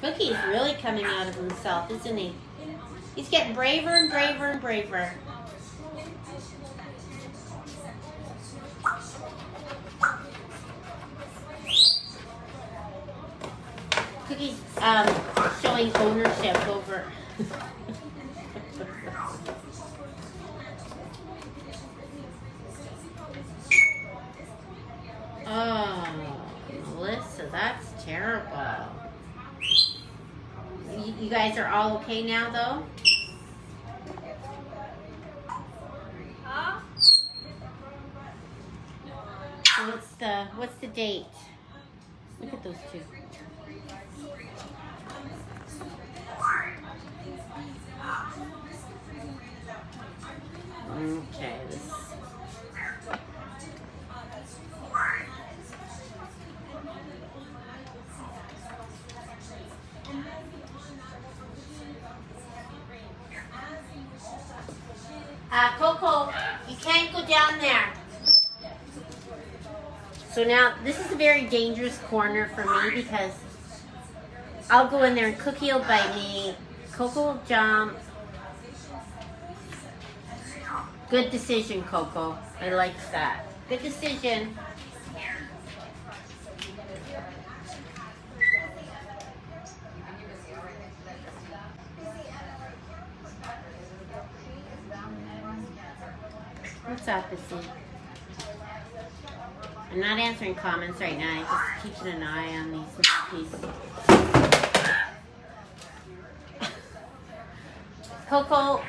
Cookie's really coming out of himself, isn't he? He's getting braver and braver and braver. Cookie's showing ownership over. Oh, Melissa, that's terrible. You guys are all okay now, though? So what's the date? Look at those two. Okay, this. Coco, you can't go down there. So now, this is a very dangerous corner for me because I'll go in there and Cookie will bite me. Coco will jump. Good decision, Coco. I like that. Good decision. What's up, Issy? I'm not answering comments right now. I'm just keeping an eye on these pieces. Coco,